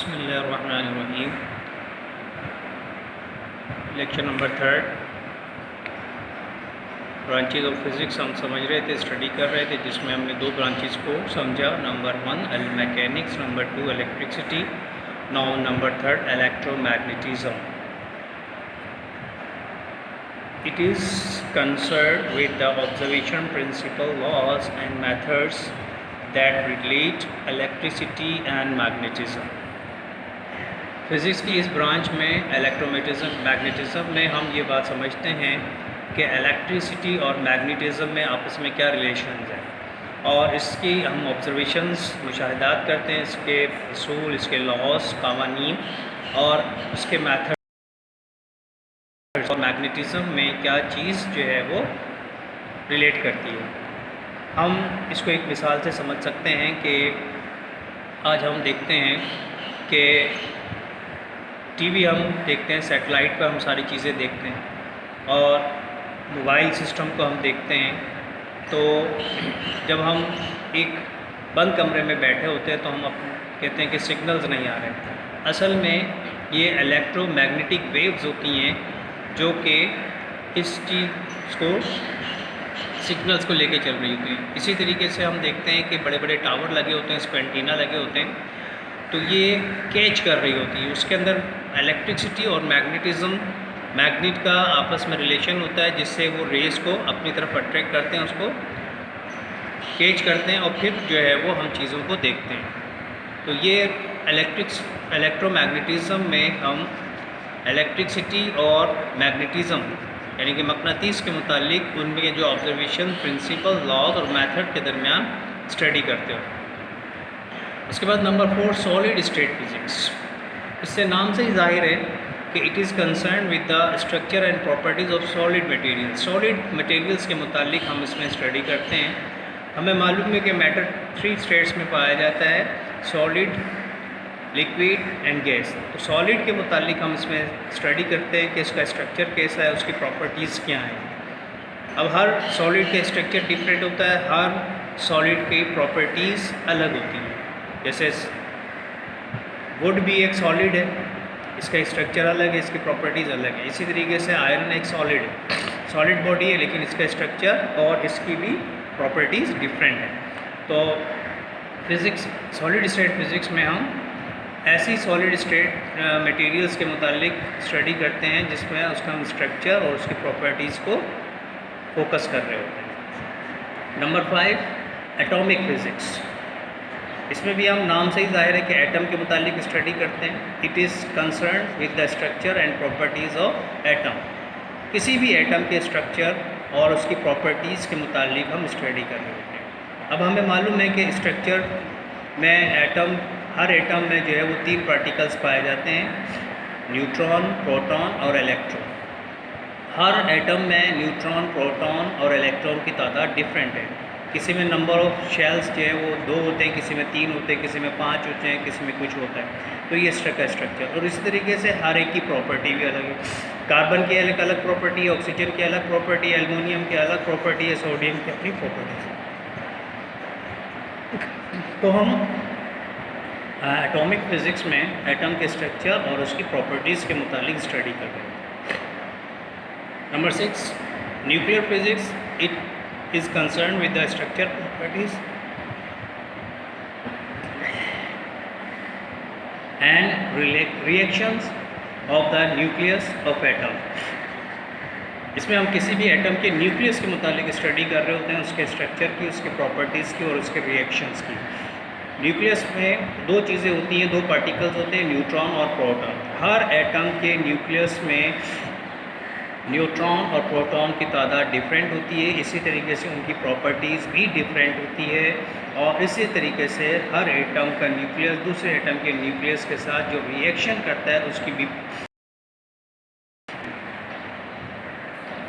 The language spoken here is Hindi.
बिस्मिल्लाहिर्रहमानिर्रहीम। Lecture number 3 branches of physics हम समझ रहे थे, स्टडी कर रहे थे, जिसमें हमने दो ब्रांचेज को समझा। Number 1 mechanics, number 2 electricity, now number 3 electromagnetism. It is concerned with the observation principle, laws and methods that relate electricity and magnetism। Physics की इस ब्रांच में मैग्नेटिज़म में हम ये बात समझते हैं कि इलेक्ट्रिसिटी और मैग्नेटिज़म में आपस में क्या रिलेशंस हैं, और इसकी हम ऑब्जर्वेशंस मुशाहिदात करते हैं, इसके असूल, इसके लॉस, कावानीन और उसके मैथड और मैग्नेटिज़म में क्या चीज़ जो है वो रिलेट करती है। हम इसको एक मिसाल से समझ सकते हैं कि आज हम देखते हैं कि टीवी हम देखते हैं, सैटेलाइट पर हम सारी चीज़ें देखते हैं, और मोबाइल सिस्टम को हम देखते हैं। तो जब हम एक बंद कमरे में बैठे होते हैं तो हम कहते हैं कि सिग्नल्स नहीं आ रहे। असल में ये इलेक्ट्रोमैग्नेटिक वेव्स होती हैं जो कि इस चीज़ को, सिग्नल्स को लेके चल रही होती हैं। इसी तरीके से हम देखते हैं कि बड़े बड़े टावर लगे होते हैं, इस पर एंटीना लगे होते हैं, तो ये कैच कर रही होती है। उसके अंदर इलेक्ट्रिसिटी और मैग्नेट का आपस में रिलेशन होता है, जिससे वो रेस को अपनी तरफ अट्रैक्ट करते हैं, उसको कैच करते हैं, और फिर जो है वो हम चीज़ों को देखते हैं। तो ये इलेक्ट्रोमैग्नेटिज़म में हम इलेक्ट्रिसिटी और मैग्नेटिज़म यानी कि मकनातीस के मुतालिक उनमें जो ऑब्जर्वेशन प्रिंसिपल, लॉज और मेथड के दरमियान स्टडी करते हो। उसके बाद नंबर 4 सॉलिड स्टेट फिज़िक्स। इससे नाम से ही जाहिर है कि it is concern with the structure and properties of solid material. Solid materials के मुतालिक हम इसमें स्टडी करते हैं। हमें मालूम है कि मैटर 3 स्टेट्स में पाया जाता है, सॉलिड, लिक्विड एंड गैस। तो सॉलिड के मुतालिक हम इसमें स्टडी करते हैं कि इसका स्ट्रक्चर कैसा है, उसकी प्रॉपर्टीज़ क्या हैं। अब हर सॉलिड का स्ट्रक्चर डिफरेंट होता है, हर सॉलिड की प्रॉपर्टीज़ अलग होती हैं। जैसे वुड भी एक सॉलिड है, इसका स्ट्रक्चर अलग है, इसकी प्रॉपर्टीज़ अलग है। इसी तरीके से आयरन एक सॉलिड है, सॉलिड बॉडी है, लेकिन इसका स्ट्रक्चर और इसकी भी प्रॉपर्टीज़ डिफरेंट है। तो फिज़िक्स, सॉलिड स्टेट फिज़िक्स में हम ऐसी सॉलिड स्टेट मटेरियल्स के मुतालिक स्टडी करते हैं जिसमें उसका हम स्ट्रक्चर और उसकी प्रॉपर्टीज़ को फोकस कर रहे होते हैं। Number 5 atomic physics. इसमें भी हम नाम से ही जाहिर है कि एटम के मुतालिक स्टडी करते हैं। It is concern with the structure and properties of atom. किसी भी एटम के स्ट्रक्चर और उसकी प्रॉपर्टीज़ के मुतालिक हम स्टडी कर रहे होते हैं। अब हमें मालूम है कि स्ट्रक्चर में हर एटम में जो है वो 3 पार्टिकल्स पाए जाते हैं, न्यूट्रॉन, प्रोटॉन और इलेक्ट्रॉन। हर एटम में न्यूट्रॉन, प्रोटॉन और इलेक्ट्रॉन की तादाद डिफरेंट है। किसी में नंबर ऑफ शेल्स जो है वो 2 होते हैं, किसी में 3 होते हैं, किसी में 5 होते हैं, किसी में कुछ होता है। तो ये स्ट्रक्चर, और इस तरीके से हर एक की प्रॉपर्टी भी अलग है। कार्बन की अलग प्रॉपर्टी है, ऑक्सीजन की अलग प्रॉपर्टी है, एल्युमिनियम की अलग प्रॉपर्टी है, सोडियम की अपनी प्रॉपर्टी है। तो हम एटॉमिक फ़िज़िक्स में एटम के स्ट्रक्चर और उसकी प्रॉपर्टीज़ के मुतालिक स्टडी कर रहे हैं। Number 6 nuclear physics. It is concern with the structure, properties and reactions of the nucleus of atom. इसमें हम किसी भी एटम के न्यूक्लियस के मुतालिक स्टडी कर रहे होते हैं, उसके स्ट्रक्चर की, उसके प्रॉपर्टीज़ की और उसके रिएक्शंस की। न्यूक्लियस में 2 चीज़ें होती हैं, 2 पार्टिकल्स होते हैं, न्यूट्रॉन और प्रोटॉन। हर एटम के न्यूक्लियस में न्यूट्रॉन और प्रोटॉन की तादाद डिफरेंट होती है। इसी तरीके से उनकी प्रॉपर्टीज़ भी डिफरेंट होती है, और इसी तरीके से हर एटम का न्यूक्लियस दूसरे एटम के न्यूक्लियस के साथ जो रिएक्शन करता है उसकी भी